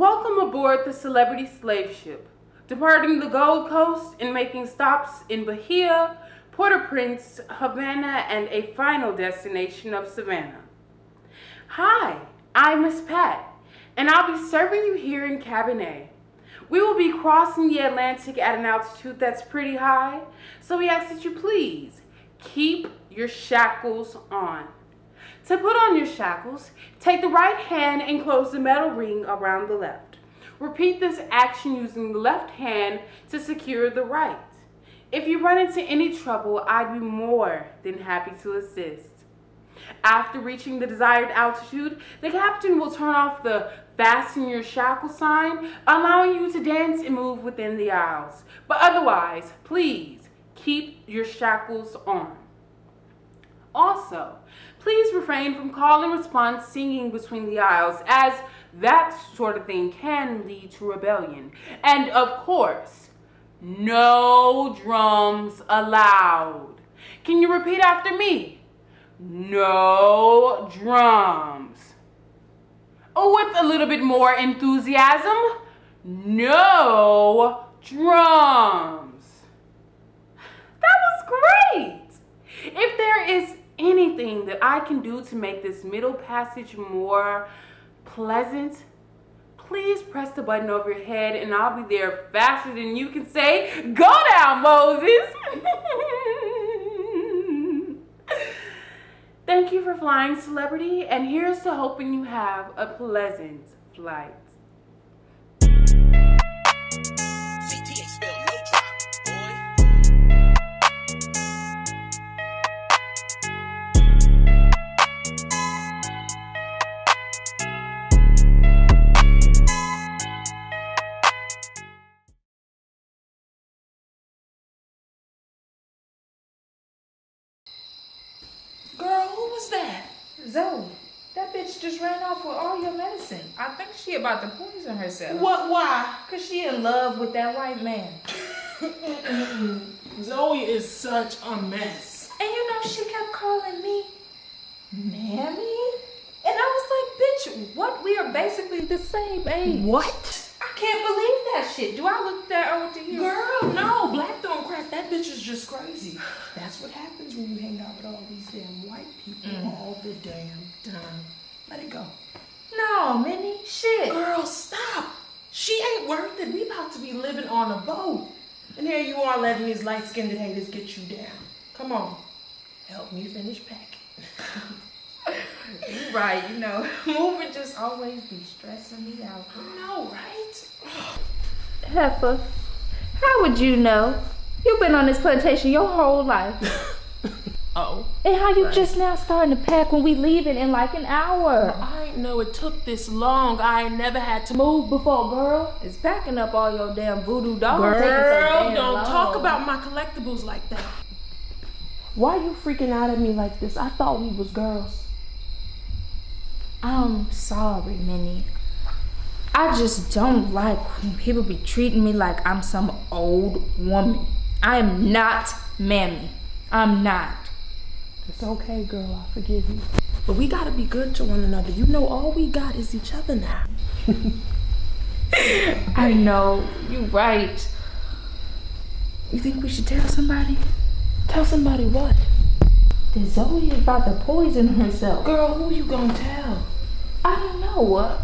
Welcome aboard the Celebrity Slave Ship, departing the Gold Coast and making stops in Bahia, Port-au-Prince, Havana, and a final destination of Savannah. Hi, I'm Miss Pat, and I'll be serving you here in Cabin A. We will be crossing the Atlantic at an altitude that's pretty high, so we ask that you please keep your shackles on. To put on your shackles, take the right hand and close the metal ring around the left. Repeat this action using the left hand to secure the right. If you run into any trouble, I'd be more than happy to assist. After reaching the desired altitude, the captain will turn off the fasten your shackle sign, allowing you to dance and move within the aisles. But otherwise, please keep your shackles on. Also, please refrain from call and response singing between the aisles, as that sort of thing can lead to rebellion. And of course, no drums allowed. Can you repeat after me? No drums. Oh, with a little bit more enthusiasm, no drums. That was great. If there is anything that I can do to make this middle passage more pleasant, please press the button over your head and I'll be there faster than you can say, "Go down, Moses." Thank you for flying, Celebrity, and here's to hoping you have a pleasant flight. Zoe, that bitch just ran off with all your medicine. I think she about to poison herself. What? Why? Cause she in love with that white man. Zoe is such a mess. And you know she kept calling me Mammy? And I was like, bitch, what? We are basically the same age. What? I can't believe that shit. Do I look that old to you? Girl, no. Black don't crack. That bitch is just crazy. That's what happens when you hang out with all these damn white people all the damn time. Let it go. No, Minnie. Shit. Girl, stop. She ain't worth it. We about to be living on a boat. And here you are letting these light-skinned haters get you down. Come on. Help me finish packing. You're right, you know. Moving just always be stressing me out. I know, right? Heifer, how would you know? You've been on this plantation your whole life. Oh. And how you just now starting to pack when we leaving in like an hour? I ain't know it took this long. I ain't never had to move before, girl. It's packing up all your damn voodoo dolls. Girl, don't talk about my collectibles like that. Why you freaking out at me like this? I thought we was girls. I'm sorry, Minnie. I just don't like when people be treating me like I'm some old woman. I am not Mammy. I'm not. It's okay, girl. I forgive you. But we gotta be good to one another. You know, all we got is each other now. I know. You're right. You think we should tell somebody? Tell somebody what? That Zoe is about to poison herself. Girl, who you gonna tell? I don't know. What?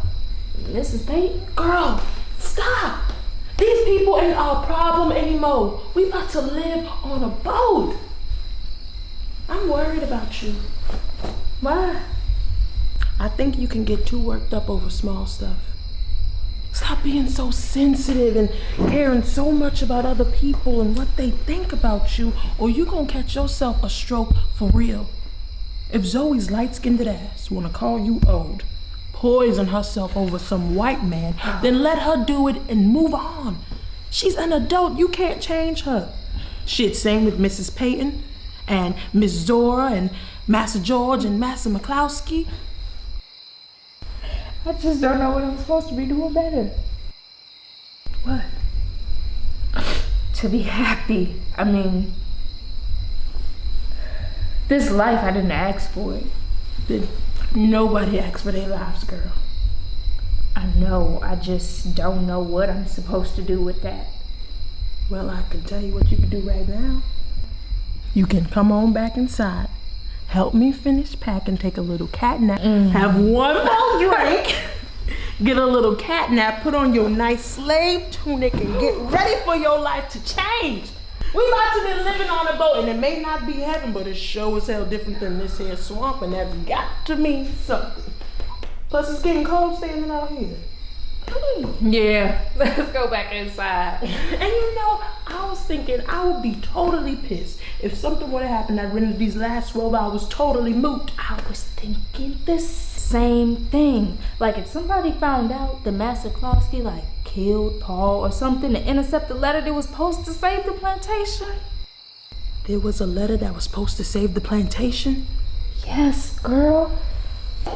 Mrs. Payton? Girl, stop. These people ain't our problem anymore. We about to live on a boat. I'm worried about you. Why? I think you can get too worked up over small stuff. Stop being so sensitive and caring so much about other people and what they think about you, or you gonna catch yourself a stroke for real. If Zoe's light-skinned ass wanna call you old, poison herself over some white man, then let her do it and move on. She's an adult. You can't change her. Shit, same with Mrs. Payton and Miss Zora and Massa George and Massa McCloskey. I just don't know what I'm supposed to be doing better. What? To be happy. I mean, this life, I didn't ask for it. Nobody asks for their lives, girl. I know, I just don't know what I'm supposed to do with that. Well, I can tell you what you can do right now. You can come on back inside, help me finish packing, take a little cat nap, have one more drink, get a little cat nap, put on your nice slave tunic, and get ready for your life to change. We about to be living on a boat, and it may not be heaven, but it sure as hell different than this here swamp, and that's got to mean something. Plus, it's getting cold standing out here. Yeah, let's go back inside. And you know, I was thinking I would be totally pissed if something would have happened that rendered these last 12 hours totally moot. I was thinking the same thing. Like if somebody found out that Master Klosky like killed Paul or something to intercept the letter that was supposed to save the plantation. There was a letter that was supposed to save the plantation? Yes, girl.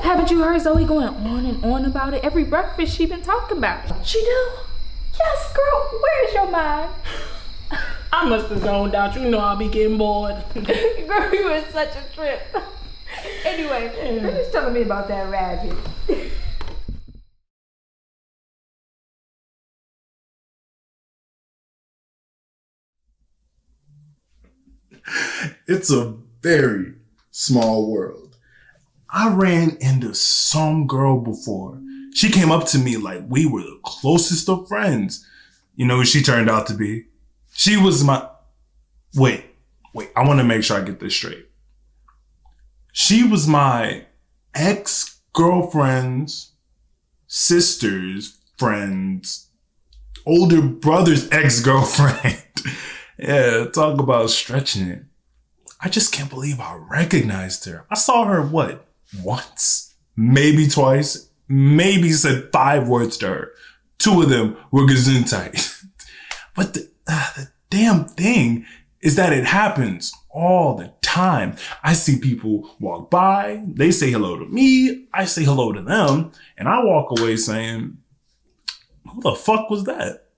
Haven't you heard Zoe going on and on about it? Every breakfast she been talking about it. She do? Yes, girl. Where's your mind? I must have zoned out. You know I'll be getting bored. Girl, you in such a trip. Anyway, finish telling me about that rabbit. It's a very small world. I ran into some girl before. She came up to me like we were the closest of friends. You know who she turned out to be? She was my... Wait. I want to make sure I get this straight. She was my ex-girlfriend's sister's friend's older brother's ex-girlfriend. Yeah, talk about stretching it. I just can't believe I recognized her. I saw her, once? Maybe twice? Maybe said 5 words to her. 2 of them were gesundheit. But the damn thing is that it happens all the time. I see people walk by, they say hello to me, I say hello to them, and I walk away saying, who the fuck was that?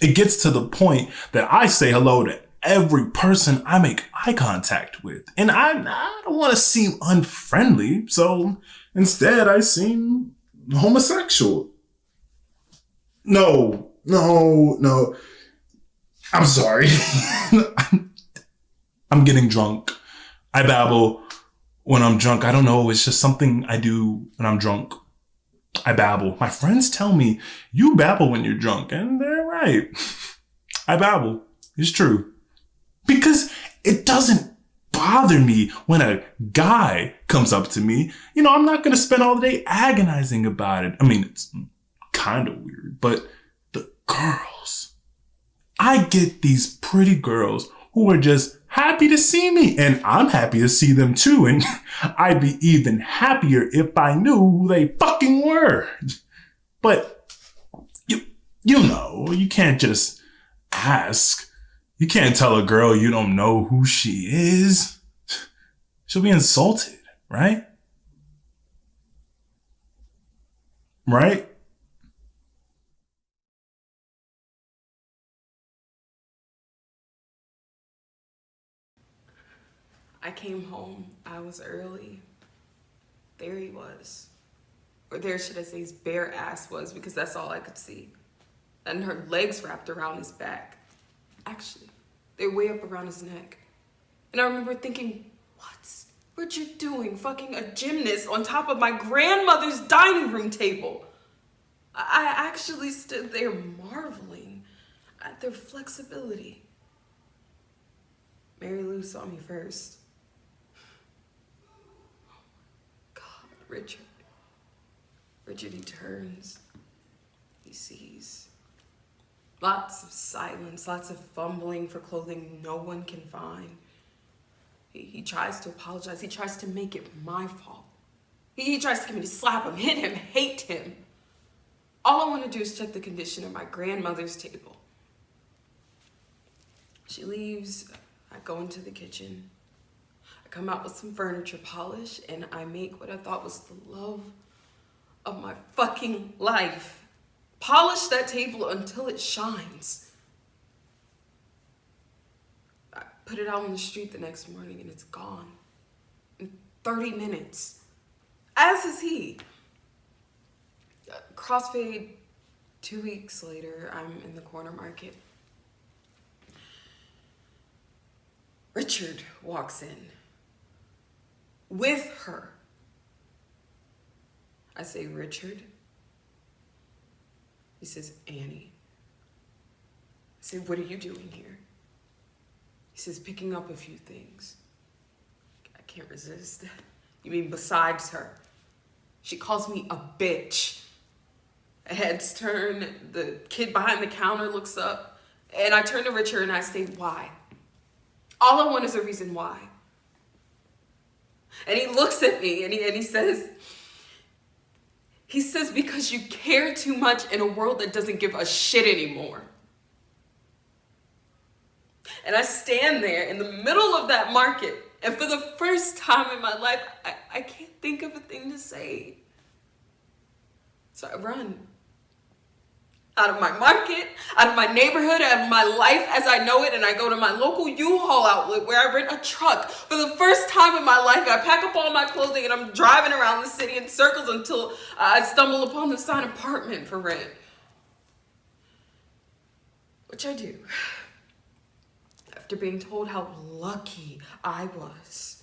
It gets to the point that I say hello to every person I make eye contact with. And I don't want to seem unfriendly, so instead I seem homosexual. No. I'm sorry. I'm getting drunk. I babble when I'm drunk. I don't know. It's just something I do when I'm drunk. I babble. My friends tell me, you babble when you're drunk. And they're right. I babble. It's true. Because it doesn't bother me when a guy comes up to me. You know, I'm not going to spend all the day agonizing about it. I mean, it's kind of weird. But the girls. I get these pretty girls who are just happy to see me. And I'm happy to see them too. And I'd be even happier if I knew who they fucking were. But you know, you can't just ask. You can't tell a girl you don't know who she is. She'll be insulted, right? Right? I came home, I was early. There he was. Or there, should I say, his bare ass was, because that's all I could see. And her legs wrapped around his back. Actually, they're way up around his neck. And I remember thinking, what's Richard doing fucking a gymnast on top of my grandmother's dining room table? I actually stood there marveling at their flexibility. Mary Lou saw me first. God, Richard. Richard, he turns. He sees. Lots of silence, lots of fumbling for clothing no one can find. He tries to apologize. He tries to make it my fault. He tries to get me to slap him, hit him, hate him. All I want to do is check the condition of my grandmother's table. She leaves. I go into the kitchen. I come out with some furniture polish and I make what I thought was the love of my fucking life. Polish that table until it shines. I put it out on the street the next morning and it's gone. In 30 minutes. As is he. Crossfade, 2 weeks later, I'm in the corner market. Richard walks in. With her. I say, Richard. He says, Annie. I say, what are you doing here? He says, picking up a few things. I can't resist. You mean besides her? She calls me a bitch. Heads turn, the kid behind the counter looks up, and I turn to Richard and I say, why? All I want is a reason why. And he looks at me and he says, because you care too much in a world that doesn't give a shit anymore. And I stand there in the middle of that market, and for the first time in my life, I can't think of a thing to say. So I run. Out of my market, out of my neighborhood, out of my life as I know it, and I go to my local U-Haul outlet where I rent a truck. For the first time in my life, I pack up all my clothing and I'm driving around the city in circles until I stumble upon the sign apartment for rent. Which I do. After being told how lucky I was.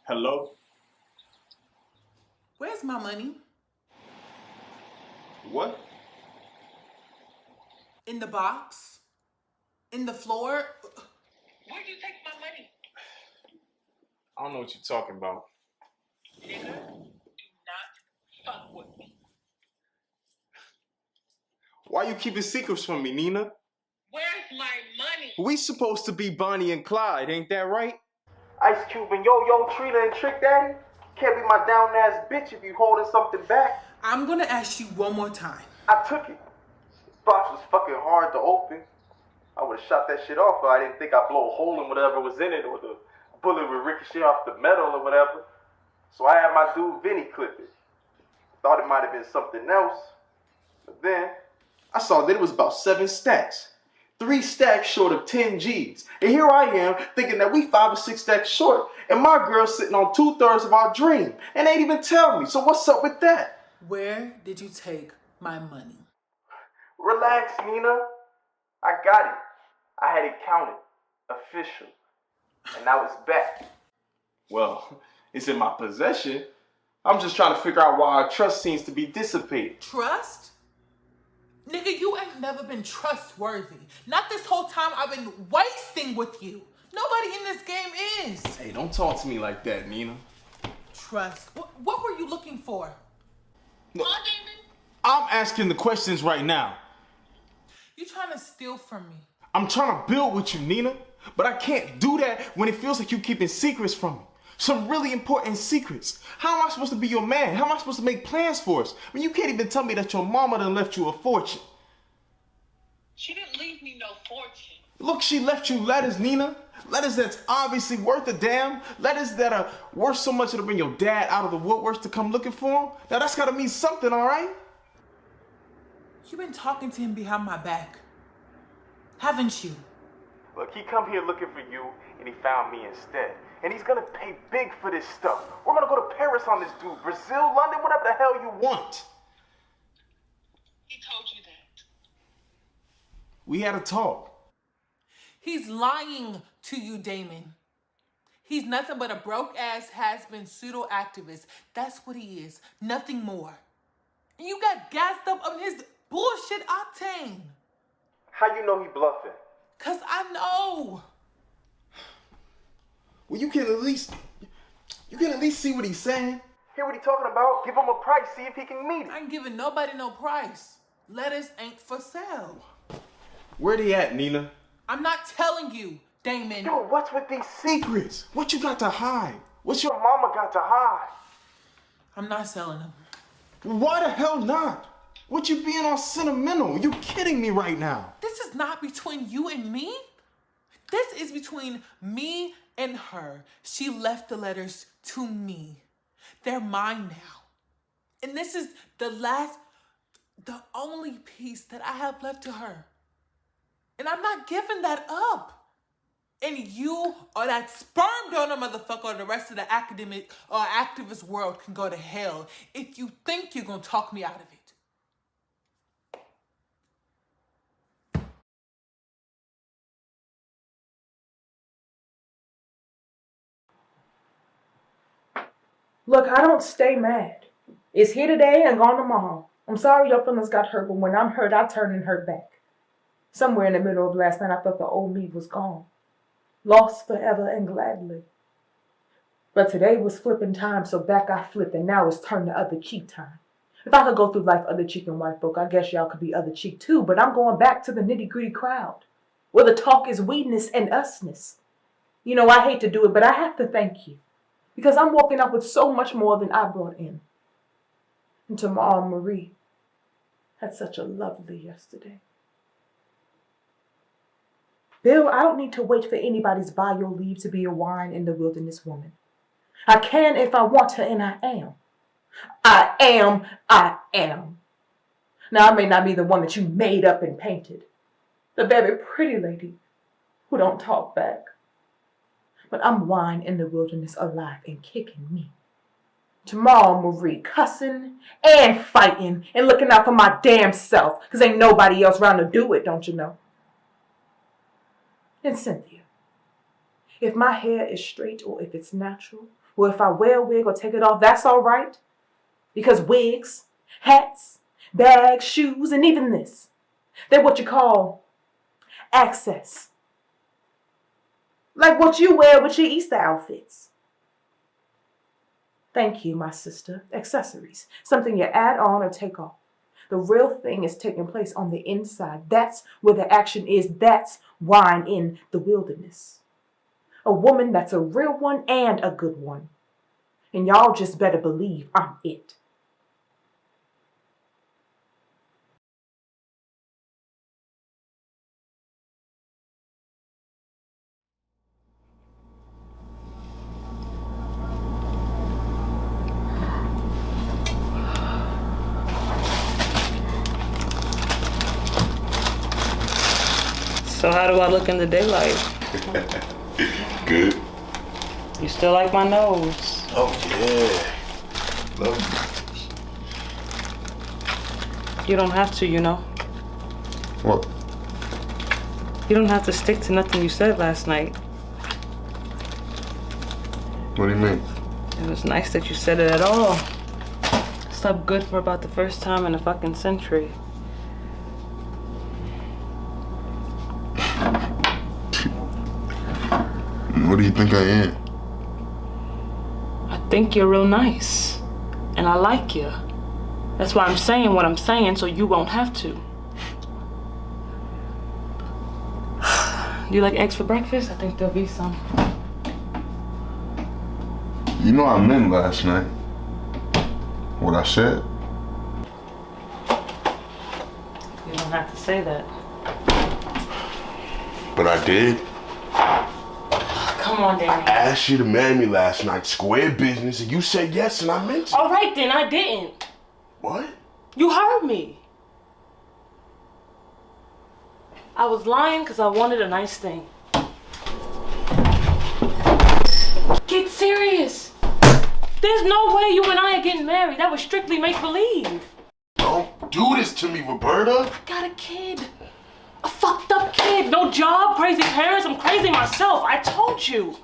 Hello? Where's my money? What? In the box? In the floor? Where'd you take my money? I don't know what you're talking about. Nigga, do not fuck with me. Why you keeping secrets from me, Nina? Where's my money? We supposed to be Bonnie and Clyde, ain't that right? Ice Cube and Yo-Yo, Trina and Trick Daddy. Can't be my down-ass bitch if you holding something back. I'm gonna ask you one more time. I took it. This box was fucking hard to open. I would've shot that shit off, but I didn't think I'd blow a hole in whatever was in it, or the bullet would ricochet off the metal or whatever. So I had my dude Vinny clip it. Thought it might have been something else. But then I saw that it was about 7 stacks. 3 stacks short of 10 G's. And here I am thinking that we 5 or 6 stacks short. And my girl's sitting on 2/3 of our dream. And ain't even tell me. So what's up with that? Where did you take my money? Relax, Nina. I got it. I had it counted. Official. And now it's back. Well, it's in my possession. I'm just trying to figure out why our trust seems to be dissipated. Trust? Nigga, you ain't never been trustworthy. Not this whole time I've been wasting with you. Nobody in this game is. Hey, don't talk to me like that, Nina. Trust. What were you looking for? No, I'm asking the questions right now. You trying to steal from me. I'm trying to build with you, Nina. But I can't do that when it feels like you keeping secrets from me. Some really important secrets. How am I supposed to be your man? How am I supposed to make plans for us when you can't even tell me that your mama done left you a fortune? She didn't leave me no fortune. Look, she left you letters, Nina. Letters that's obviously worth a damn. Letters that are worth so much it'll bring your dad out of the woodworks to come looking for him. Now that's gotta mean something, all right? You've been talking to him behind my back. Haven't you? Look, he come here looking for you, and he found me instead. And he's gonna pay big for this stuff. We're gonna go to Paris on this dude. Brazil, London, whatever the hell you want. He told you that. We had a talk. He's lying to you, Damon. He's nothing but a broke-ass has-been pseudo-activist. That's what he is. Nothing more. And you got gassed up on his bullshit octane. How you know he bluffing? 'Cause I know. Well, you can at least see what he's saying. Hear what he talking about? Give him a price, see if he can meet it. I ain't giving nobody no price. Letters ain't for sale. Where they at, Nina? I'm not telling you, Damon. Yo, what's with these secrets? What you got to hide? What's your mama got to hide? I'm not selling them. Why the hell not? What you being all sentimental? You kidding me right now? This is not between you and me. This is between me and her. She left the letters to me. They're mine now. And this is the only piece that I have left to her. And I'm not giving that up. And you or that sperm donor motherfucker or the rest of the academic or activist world can go to hell if you think you're gonna talk me out of it. Look, I don't stay mad. It's here today and gone tomorrow. I'm sorry your feelings got hurt, but when I'm hurt, I turn and hurt back. Somewhere in the middle of last night, I thought the old me was gone. Lost forever and gladly. But today was flipping time, so back I flipped, and now it's turn the other cheek time. If I could go through life other cheek and white folk, I guess y'all could be other cheek too, but I'm going back to the nitty-gritty crowd, where the talk is we-ness and us-ness. You know, I hate to do it, but I have to thank you, because I'm walking out with so much more than I brought in. And tomorrow, Marie had such a lovely yesterday. Bill, I don't need to wait for anybody's bio leave to be a wine in the wilderness woman. I can if I want to, and I am. I am. Now, I may not be the one that you made up and painted, the very pretty lady who don't talk back. But I'm wine in the wilderness, alive and kicking me. Tomorrow, Marie, cussing and fighting and looking out for my damn self, because ain't nobody else around to do it, don't you know? And Cynthia, if my hair is straight or if it's natural, or if I wear a wig or take it off, that's all right. Because wigs, hats, bags, shoes, and even this, they're what you call access. Like what you wear with your Easter outfits. Thank you, my sister. Accessories. Something you add on or take off. The real thing is taking place on the inside. That's where the action is. That's wine in the wilderness. A woman that's a real one and a good one. And y'all just better believe I'm it. So how do I look in the daylight? Good. You still like my nose? Oh, yeah. Love You don't have to, you know. What? You don't have to stick to nothing you said last night. What do you mean? It was nice that you said it at all. Slept good for about the first time in a fucking century. What do you think I am? I think you're real nice. And I like you. That's why I'm saying what I'm saying, so you won't have to. Do you like eggs for breakfast? I think there'll be some. You know I meant last night what I said. You don't have to say that. But I did. Come on, Danny. I asked you to marry me last night, square business, and you said yes, and I meant it. All right, then, I didn't. What? You heard me. I was lying because I wanted a nice thing. Get serious. There's no way you and I are getting married. That was strictly make-believe. Don't do this to me, Roberta. I got a kid. A fucked up kid. No job, crazy parents. I'm crazy myself. I told you.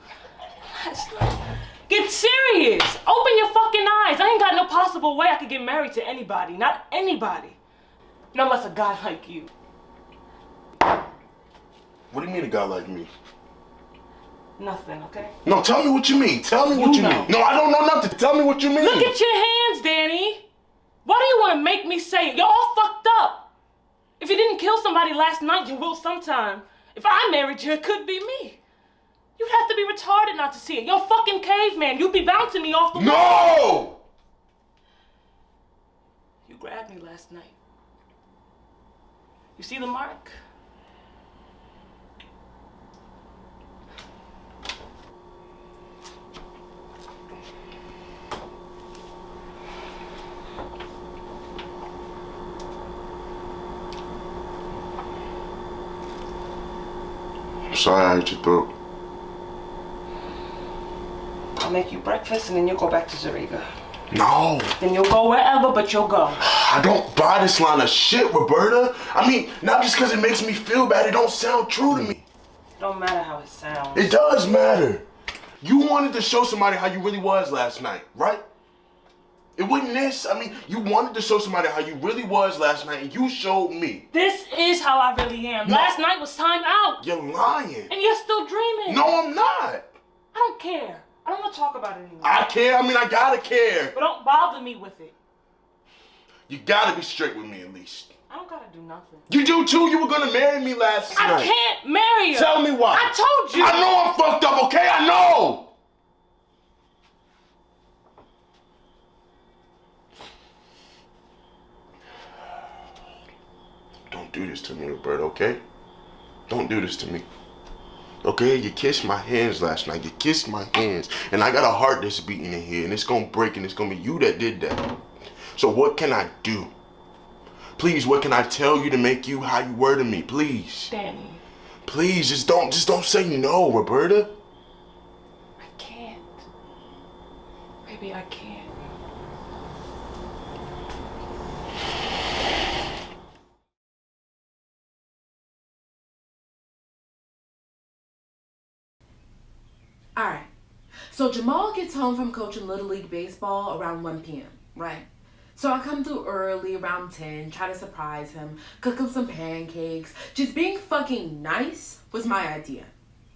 Get serious. Open your fucking eyes. I ain't got no possible way I could get married to anybody. Not anybody. No less a guy like you. What do you mean a guy like me? Nothing, okay? No, tell me what you mean. Tell me what you mean. No, I don't know nothing. Tell me what you mean. Look at your hands, Danny. Why do you want to make me say it? You're all fucked up. If you didn't kill somebody last night, you will sometime. If I married you, it could be me. You'd have to be retarded not to see it. You're a fucking caveman. You'd be bouncing me off the wall. No! You grabbed me last night. You see the mark? I'm sorry I hit your throat. I'll make you breakfast and then you'll go back to Zariga. No. Then you'll go wherever, but you'll go. I don't buy this line of shit, Roberta. I mean, not just because it makes me feel bad, it don't sound true to me. It don't matter how it sounds. It does matter. You wanted to show somebody how you really was last night, right? It wasn't this. I mean, you wanted to show somebody how you really was last night, and you showed me. This is how I really am. No. Last night was time out. You're lying. And you're still dreaming. No, I'm not. I don't care. I don't want to talk about it anymore. I care. I mean, I gotta care. But don't bother me with it. You gotta be straight with me at least. I don't gotta do nothing. You do too. You were gonna marry me last night. I can't marry you. Tell me why. I told you. I know I'm fucked up, okay? I know. Don't do this to me, Roberta, okay? Don't do this to me. Okay, you kissed my hands last night. You kissed my hands. And I got a heart that's beating in here, and it's gonna break, and it's gonna be you that did that. So what can I do? Please, what can I tell you to make you how you were to me? Please. Danny. Please, just don't say no, Roberta. I can't. Baby, I can't. Alright, so Jamal gets home from coaching Little League Baseball around 1 p.m., right? So I come through early, around 10, try to surprise him, cook him some pancakes. Just being fucking nice was my idea.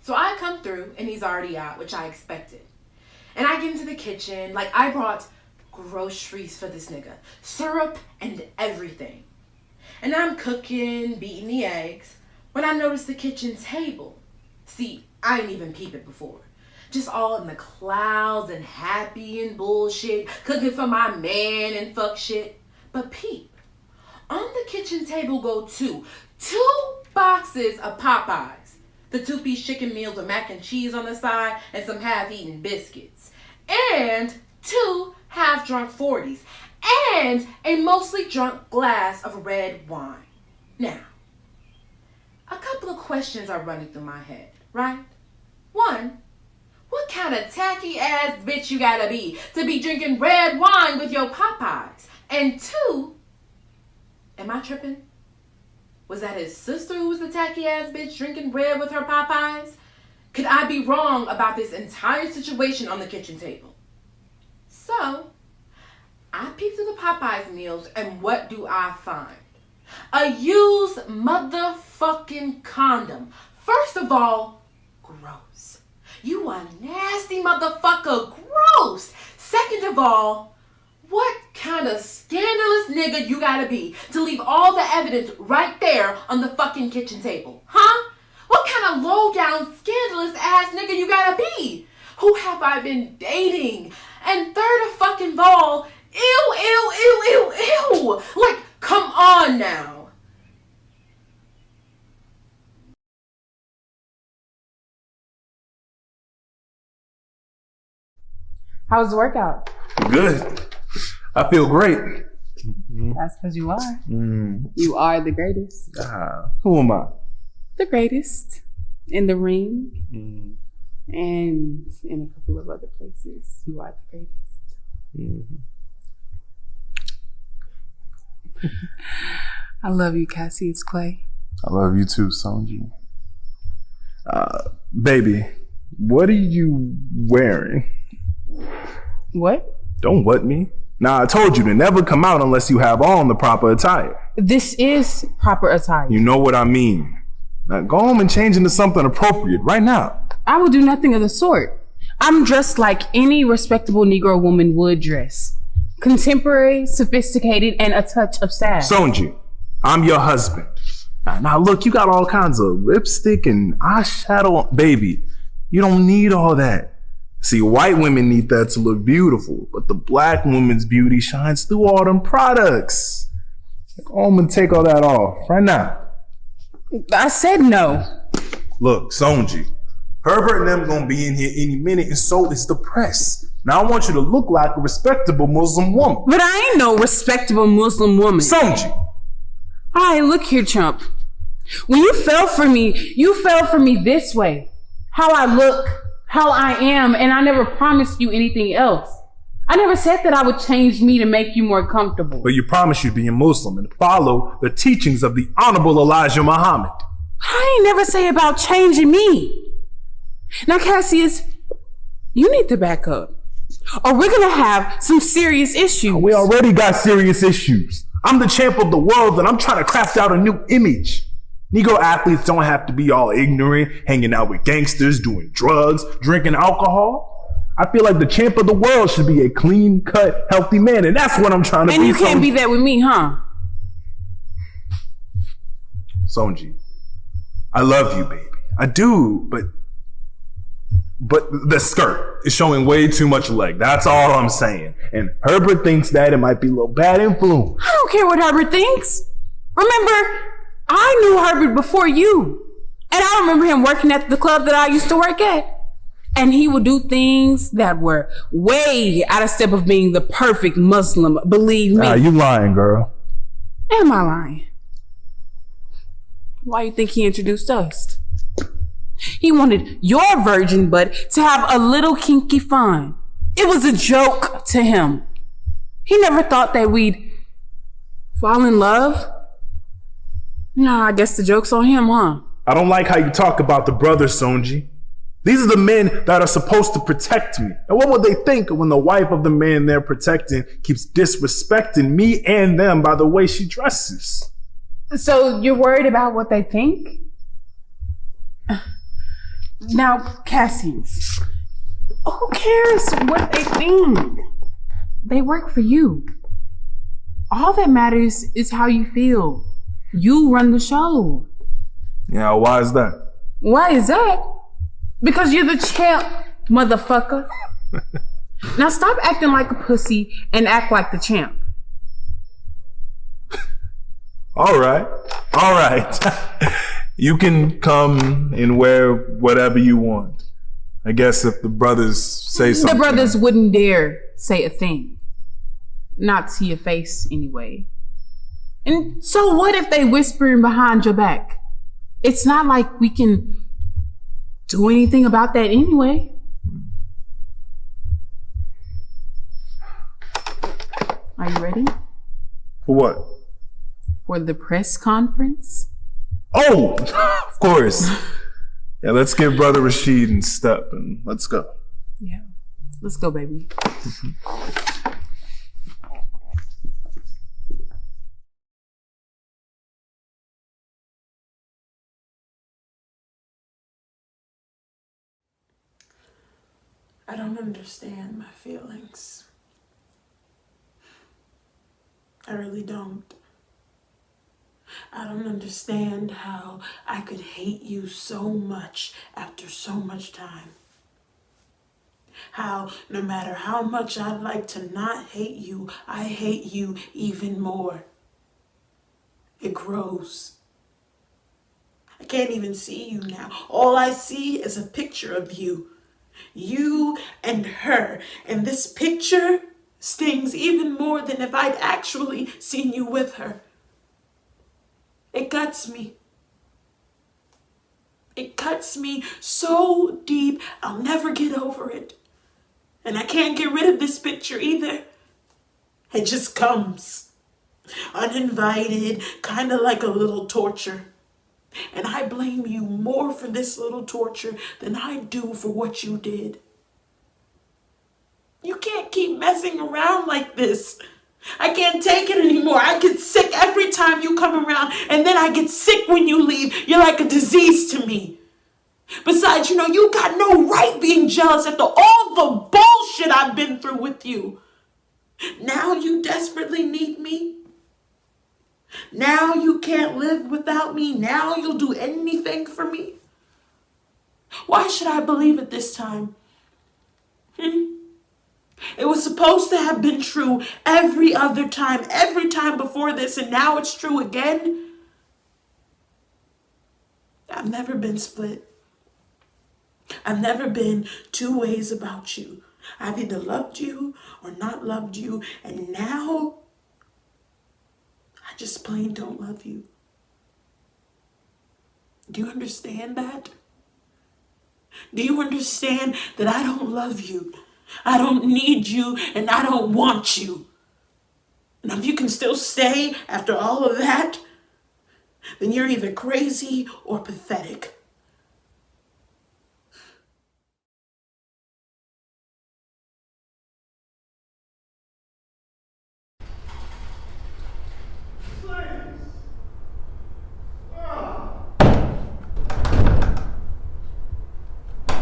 So I come through, and he's already out, which I expected. And I get into the kitchen, like I brought groceries for this nigga. Syrup and everything. And I'm cooking, beating the eggs, when I notice the kitchen table. See, I ain't even peep it before. Just all in the clouds and happy and bullshit, cooking for my man and fuck shit. But peep, on the kitchen table go two boxes of Popeyes. The 2-piece chicken meals with mac and cheese on the side and some half-eaten biscuits. And 2 half-drunk 40s. And a mostly drunk glass of red wine. Now, a couple of questions are running through my head, right? 1, what kind of tacky ass bitch you gotta be to be drinking red wine with your Popeyes? And 2, am I tripping? Was that his sister who was the tacky ass bitch drinking red with her Popeyes? Could I be wrong about this entire situation on the kitchen table? So, I peek through the Popeyes meals and what do I find? A used motherfucking condom. First of all, gross. You a nasty motherfucker, gross. Second of all, what kind of scandalous nigga you gotta be to leave all the evidence right there on the fucking kitchen table, huh? What kind of low down scandalous ass nigga you gotta be? Who have I been dating? And third of fucking all, ew. Like, come on now. How's the workout? Good. I feel great. That's because you are. You are the greatest. Who am I? The greatest in the ring and in a couple of other places. You are the greatest. I love you, Cassie. It's Clay. I love you too, Sonji. Baby, what are you wearing? What? Don't what me. Now, I told you to never come out unless you have on the proper attire. This is proper attire. You know what I mean. Now go home and change into something appropriate right now. I will do nothing of the sort. I'm dressed like any respectable Negro woman would dress. Contemporary, sophisticated, and a touch of sad. Sonji, I'm your husband. Now look, you got all kinds of lipstick and eyeshadow. Baby, you don't need all that. See, white women need that to look beautiful, but the black woman's beauty shines through all them products. Go home and take all that off right now. I said no. Look, Sonji, Herbert and them gonna be in here any minute, and so is the press. Now I want you to look like a respectable Muslim woman. But I ain't no respectable Muslim woman. Sonji. All right, look here, chump. When you fell for me this way. How I look, how I am, and I never promised you anything else. I never said that I would change me to make you more comfortable. But you promised you'd be a Muslim and follow the teachings of the Honorable Elijah Muhammad. I ain't never say about changing me. Now, Cassius, you need to back up, or we're gonna have some serious issues. We already got serious issues. I'm the champ of the world, and I'm trying to craft out a new image. Negro athletes don't have to be all ignorant, hanging out with gangsters, doing drugs, drinking alcohol. I feel like the champ of the world should be a clean-cut, healthy man, and that's what I'm trying to be. And you can't be that with me, huh? Sonji, I love you, baby. I do, but the skirt is showing way too much leg. That's all I'm saying. And Herbert thinks that it might be a little bad influence. I don't care what Herbert thinks. Remember, I knew Herbert before you. And I remember him working at the club that I used to work at. And he would do things that were way out of step of being the perfect Muslim, believe me. You lying, girl. Am I lying? Why you think he introduced us? He wanted your virgin butt to have a little kinky fun. It was a joke to him. He never thought that we'd fall in love. Nah, I guess the joke's on him, huh? I don't like how you talk about the brothers, Sonji. These are the men that are supposed to protect me. And what would they think when the wife of the man they're protecting keeps disrespecting me and them by the way she dresses? So you're worried about what they think? Now, Cassius, who cares what they think? They work for you. All that matters is how you feel. You run the show. Yeah, why is that? Why is that? Because you're the champ, motherfucker. Now stop acting like a pussy and act like the champ. All right. You can come and wear whatever you want. I guess if the brothers say something. The brothers wouldn't dare say a thing. Not to your face, anyway. And so what if they whispering behind your back? It's not like we can do anything about that anyway. Are you ready? For what? For the press conference? Oh, of course. Yeah, let's give Brother Rashid and step and let's go. Yeah, let's go, baby. I don't understand my feelings. I really don't. I don't understand how I could hate you so much after so much time. How no matter how much I'd like to not hate you, I hate you even more. It grows. I can't even see you now. All I see is a picture of you. You and her. And this picture stings even more than if I'd actually seen you with her. It cuts me. It cuts me so deep, I'll never get over it. And I can't get rid of this picture either. It just comes. Uninvited, kind of like a little torture. And I blame you more for this little torture than I do for what you did. You can't keep messing around like this. I can't take it anymore. I get sick every time you come around, and then I I get sick when you leave. You're like a disease to me. Besides, you got no right being jealous after all the bullshit I've been through with you. Now you desperately need me. Now you can't live without me. Now you'll do anything for me. Why should I believe it this time? It was supposed to have been true every other time, every time before this, and now it's true again. I've never been split. I've never been two ways about you. I've either loved you or not loved you, and now I just plain don't love you. Do you understand that? Do you understand that I don't love you? I don't need you, and I don't want you. And if you can still stay after all of that, then you're either crazy or pathetic.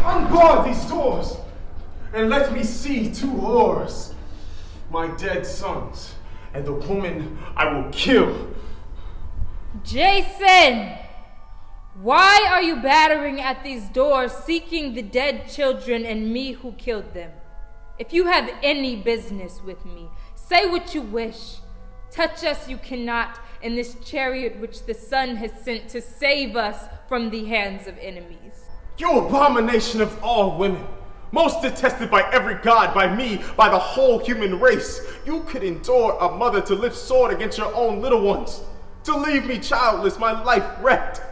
Unbar these doors and let me see two whores, my dead sons, and the woman I will kill. Jason! Why are you battering at these doors, seeking the dead children and me who killed them? If you have any business with me, say what you wish. Touch us you cannot in this chariot which the sun has sent to save us from the hands of enemies. You abomination of all women, most detested by every god, by me, by the whole human race. You could endure a mother to lift sword against your own little ones, to leave me childless, my life wrecked.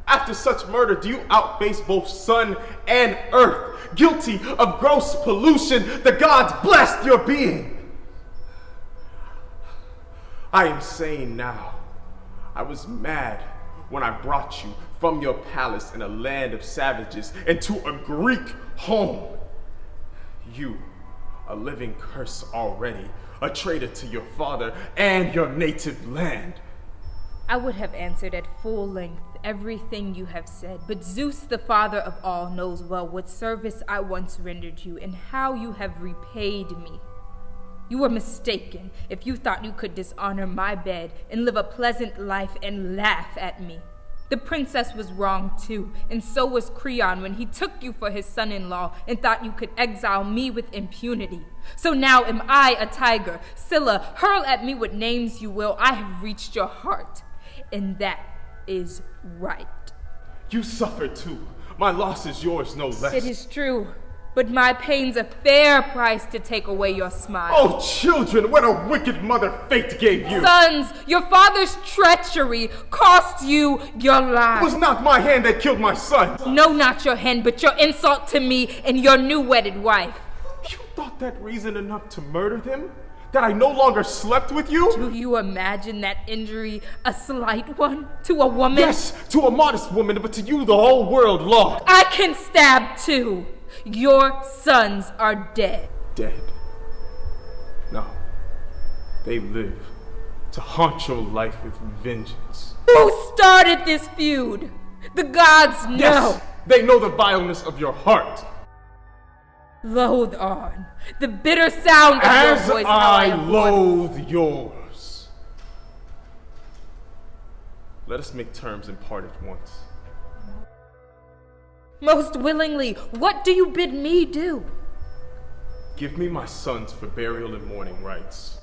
After such murder, do you outface both sun and earth, guilty of gross pollution? The gods blessed your being. I am saying now, I was mad when I brought you from your palace in a land of savages into a Greek home. You, a living curse already, a traitor to your father and your native land. I would have answered at full length everything you have said, but Zeus, the father of all, knows well what service I once rendered you and how you have repaid me. You were mistaken if you thought you could dishonor my bed and live a pleasant life and laugh at me. The princess was wrong too, and so was Creon when he took you for his son-in-law and thought you could exile me with impunity. So now am I a tiger. Scylla, hurl at me what names you will. I have reached your heart, and that is right. You suffered too. My loss is yours no less. It is true, but my pain's a fair price to take away your smile. Oh, children, what a wicked mother fate gave you. Sons, your father's treachery cost you your lives. It was not my hand that killed my son. No, not your hand, but your insult to me and your new wedded wife. You thought that reason enough to murder them? That I no longer slept with you? Do you imagine that injury a slight one to a woman? Yes, to a modest woman, but to you the whole world lost. I can stab too. Your sons are dead. Dead? No. They live to haunt your life with vengeance. Who started this feud? The gods know. Yes, they know the vileness of your heart. Loathe on the bitter sound of as your voice. I loathe yours. Let us make terms and part at once. Most willingly. What do you bid me do? Give me my sons for burial and mourning rites.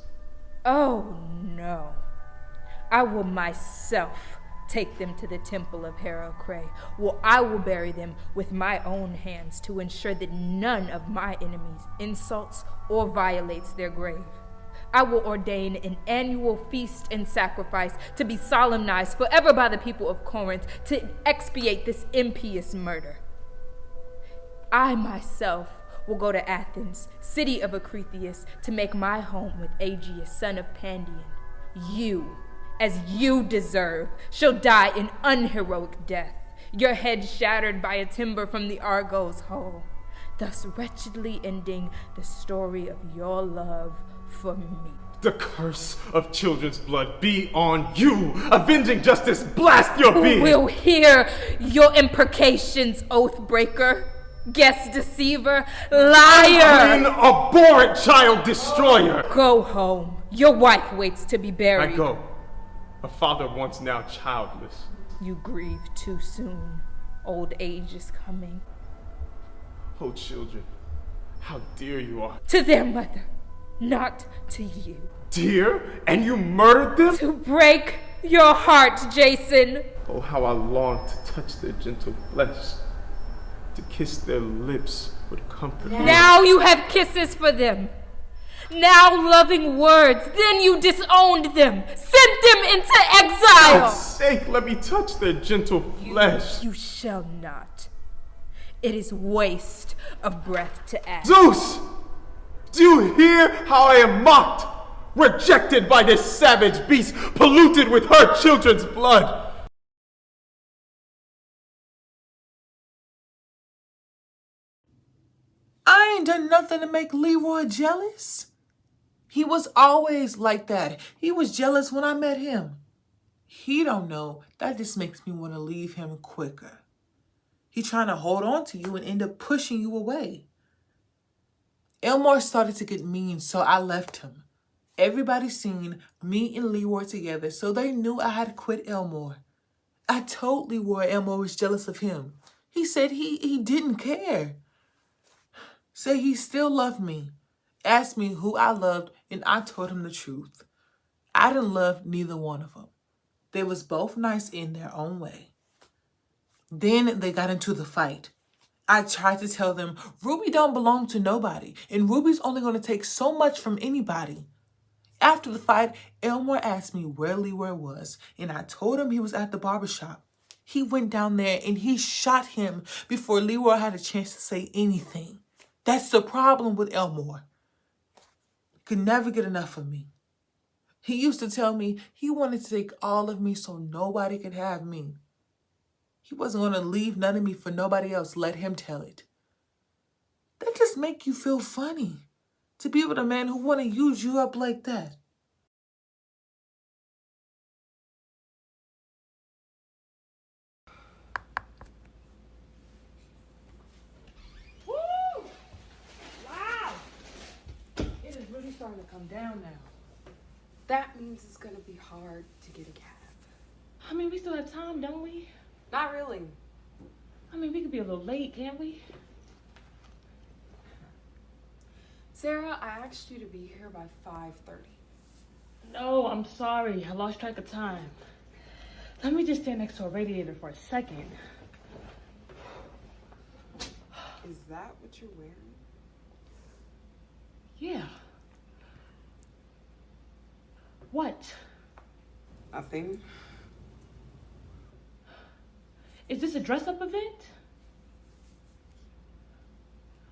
Oh no. I will myself take them to the temple of Heracre, where I will bury them with my own hands to ensure that none of my enemies insults or violates their grave. I will ordain an annual feast and sacrifice to be solemnized forever by the people of Corinth to expiate this impious murder. I myself will go to Athens, city of Acritheus, to make my home with Aegeus, son of Pandion. You, as you deserve, shall die an unheroic death, your head shattered by a timber from the Argo's hull, thus wretchedly ending the story of your love for meat. The curse of children's blood be on you. Avenging justice blast your being. Who will hear your imprecations, oathbreaker, guest deceiver, liar? An abhorrent child destroyer. Go home. Your wife waits to be buried. I go. A father once now childless. You grieve too soon. Old age is coming. Oh, children, how dear you are. To their mother, not to you. Dear? And you murdered them? To break your heart, Jason. Oh, how I long to touch their gentle flesh, to kiss their lips with comfort. Now you have kisses for them. Now loving words. Then you disowned them. Sent them into For exile. God's sake, let me touch their gentle flesh. You shall not. It is waste of breath to ask. Zeus! Do you hear how I am mocked? Rejected by this savage beast, polluted with her children's blood. I ain't done nothing to make Leroy jealous. He was always like that. He was jealous when I met him. He don't know. That just makes me want to leave him quicker. He trying to hold on to you and end up pushing you away. Elmore started to get mean, so I left him. Everybody seen me and Leroy together, so they knew I had quit Elmore. I told Leroy Elmore was jealous of him. He said he didn't care. Said he still loved me. Asked me who I loved, and I told him the truth. I didn't love neither one of them. They was both nice in their own way. Then they got into the fight. I tried to tell them Ruby don't belong to nobody, and Ruby's only going to take so much from anybody. After the fight, Elmore asked me where Leroy was, and I told him he was at the barbershop. He went down there and he shot him before Leroy had a chance to say anything. That's the problem with Elmore. Could never get enough of me. He used to tell me he wanted to take all of me so nobody could have me. He wasn't going to leave none of me for nobody else. Let him tell it. That just make you feel funny. To be with a man who want to use you up like that. Woo! Wow! It is really starting to come down now. That means it's gonna be hard to get a cab. I mean, we still have time, don't we? Not really. I mean, we could be a little late, can't we? Sarah, I asked you to be here by 5:30. No, I'm sorry. I lost track of time. Let me just stand next to a radiator for a second. Is that what you're wearing? Yeah. What? Nothing. Is this a dress-up event?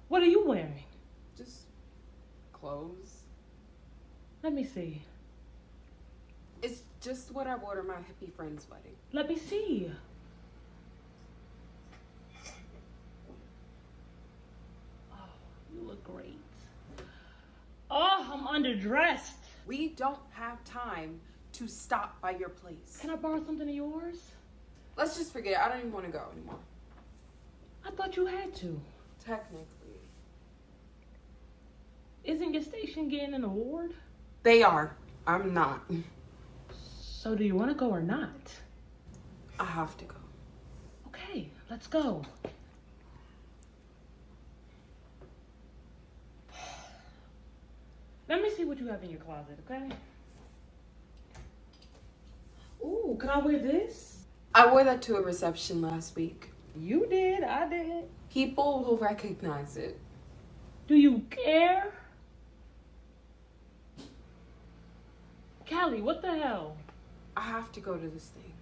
What are you wearing? Just clothes. Let me see. It's just what I wore to my hippie friend's wedding. Let me see. Oh, you look great. Oh, I'm underdressed. We don't have time to stop by your place. Can I borrow something of yours? Let's just forget it. I don't even want to go anymore. I thought you had to. Technically. Isn't your station getting an award? They are. I'm not. So do you want to go or not? I have to go. Okay, let's go. Let me see what you have in your closet, okay? Ooh, can I wear this? I wore that to a reception last week. You did, I did. People will recognize it. Do you care? Callie, what the hell? I have to go to this thing.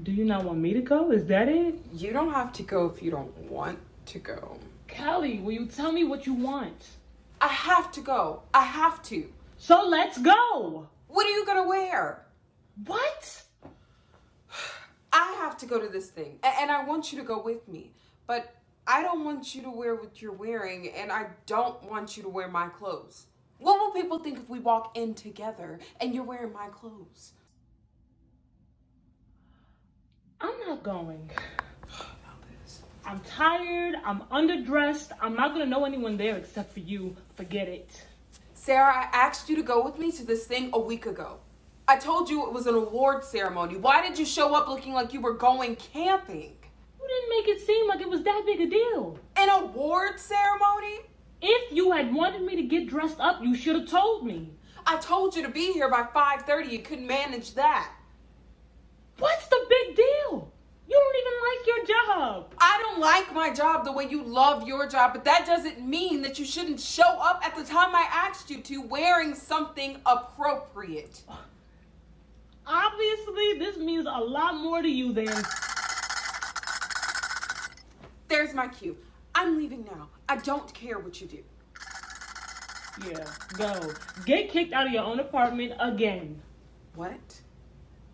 Do you not want me to go? Is that it? You don't have to go if you don't want to go. Callie, will you tell me what you want? I have to go. I have to. So let's go. What are you gonna wear? What? I have to go to this thing, and I want you to go with me. But I don't want you to wear what you're wearing, and I don't want you to wear my clothes. What will people think if we walk in together and you're wearing my clothes? I'm not going. I'm tired, I'm underdressed, I'm not gonna know anyone there except for you. Forget it. Sarah, I asked you to go with me to this thing a week ago. I told you it was an award ceremony. Why did you show up looking like you were going camping? You didn't make it seem like it was that big a deal. An award ceremony? If you had wanted me to get dressed up, you should have told me. I told you to be here by 5:30. You couldn't manage that. What's the big deal? You don't even like your job. I don't like my job the way you love your job, but that doesn't mean that you shouldn't show up at the time I asked you to wearing something appropriate. Obviously, this means a lot more to you than... There's my cue. I'm leaving now. I don't care what you do. Yeah, go. Get kicked out of your own apartment again. What?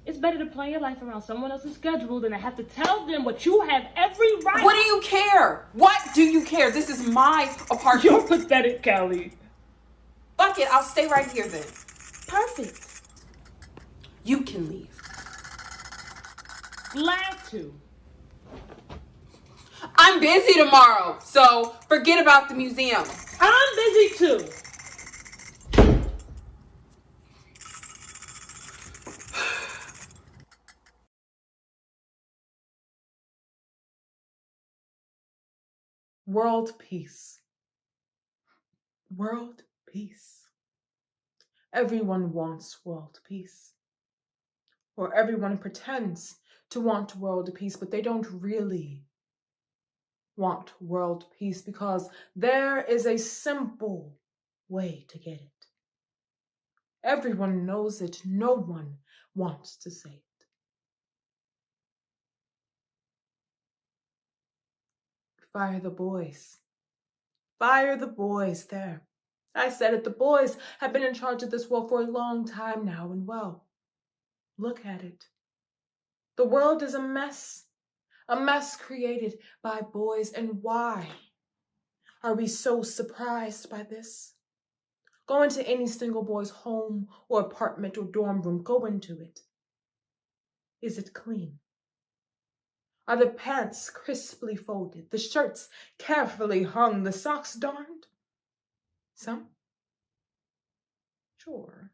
It's better to plan your life around someone else's schedule than to have to tell them what you have every right. What do you care? What do you care? This is my apartment. You're pathetic, Callie. Fuck it, I'll stay right here then. Perfect. You can leave. Glad to. I'm busy tomorrow, so forget about the museum. I'm busy too. World peace. World peace. Everyone wants world peace. Or everyone pretends to want world peace, but they don't really want world peace because there is a simple way to get it. Everyone knows it. No one wants to say it. Fire the boys. Fire the boys there. I said it, the boys have been in charge of this world for a long time now, and well, look at it. The world is a mess created by boys, and why are we so surprised by this? Go into any single boy's home or apartment or dorm room, go into it. Is it clean? Are the pants crisply folded, the shirts carefully hung, the socks darned? Some? Sure,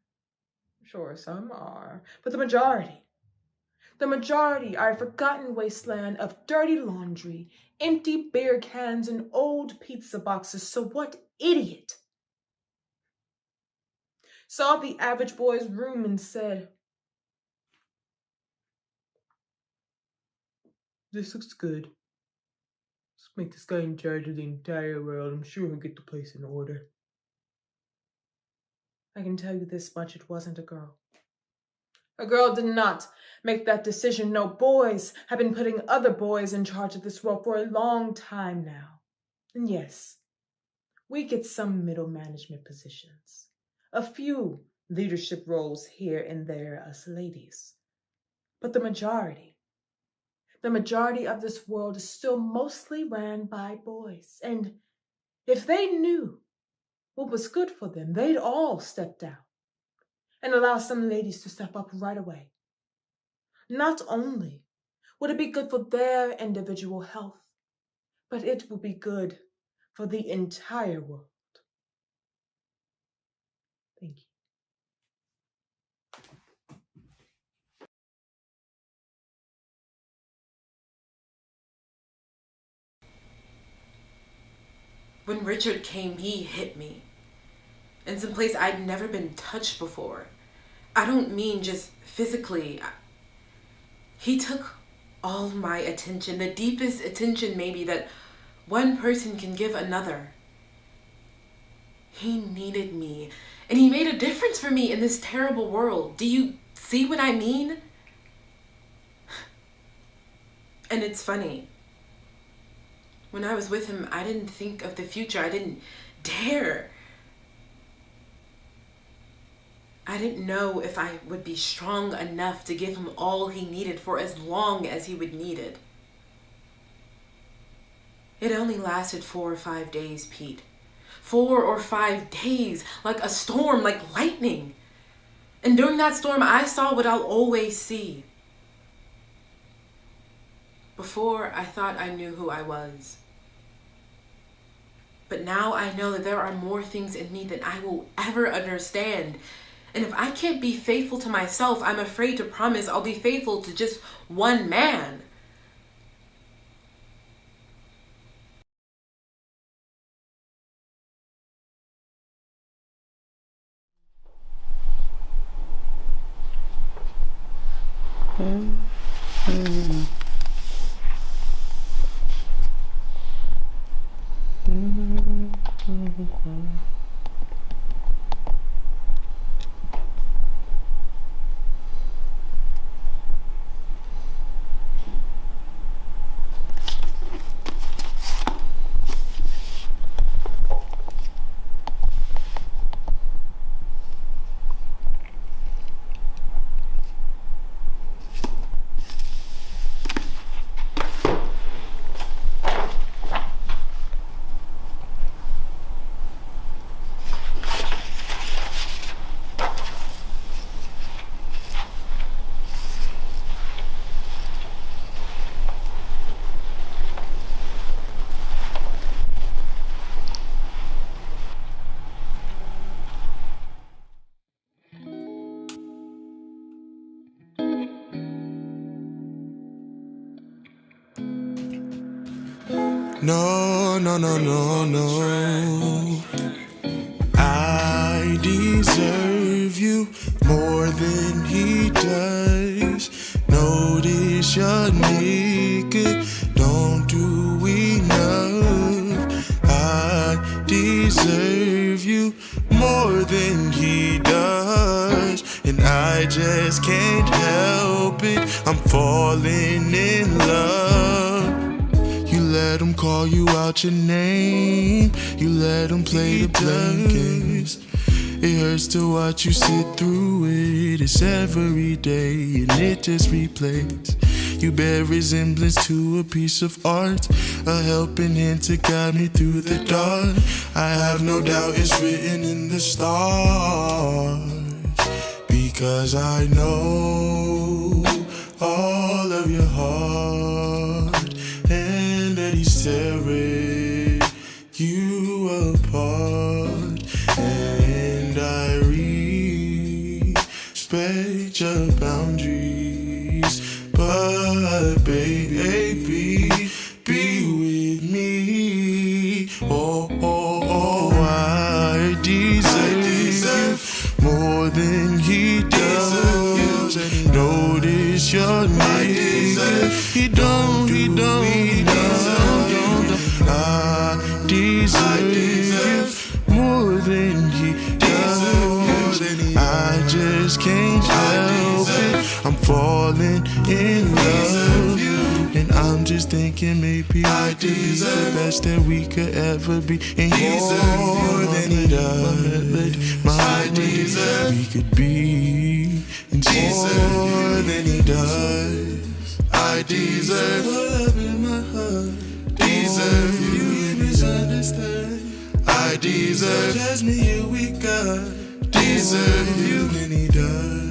some are. But the majority are a forgotten wasteland of dirty laundry, empty beer cans, and old pizza boxes. So what idiot saw the average boy's room and said, "This looks good. Let's make this guy in charge of the entire world. I'm sure he'll get the place in order." I can tell you this much, it wasn't a girl. A girl did not make that decision. No, boys have been putting other boys in charge of this world for a long time now. And yes, we get some middle management positions, a few leadership roles here and there, us ladies. But the majority of this world is still mostly ran by boys. And if they knew what was good for them, they'd all step down and allow some ladies to step up right away. Not only would it be good for their individual health, but it would be good for the entire world. Thank you. When Richard came, he hit me in some place I'd never been touched before. I don't mean just physically. He took all my attention, the deepest attention maybe that one person can give another. He needed me, and he made a difference for me in this terrible world. Do you see what I mean? And it's funny. When I was with him, I didn't think of the future. I didn't dare. I didn't know if I would be strong enough to give him all he needed for as long as he would need it. It only lasted 4 or 5 days, Pete. 4 or 5 days, like a storm, like lightning. And during that storm, I saw what I'll always see. Before, I thought I knew who I was. But now I know that there are more things in me than I will ever understand. And if I can't be faithful to myself, I'm afraid to promise I'll be faithful to just one man. No, no, no, no, no. I deserve you more than he does. Notice your nigga don't do enough. I deserve you more than he does. And I just can't help it. I'm falling in love. Let him call you out your name. You let him play the blame games. It hurts to watch you sit through it. It's every day and it just replays. You bear resemblance to a piece of art, a helping hand to guide me through the dark. I have no doubt it's written in the stars, because I know all of your heart, and that he's tearing you apart. And I respect your boundaries, but baby, be with me. Oh, oh, oh, I deserve more than he does. Notice your nigga, he don't. I deserve more than he does. I just can't help it. I'm falling in love, and I'm just thinking maybe I could be the best that we could ever be. And more than he does, my deserve we could be, and more than he does. I deserve love in my heart. Deserve you misunderstand. I deserve just me, you we got. Deserve you, and he does.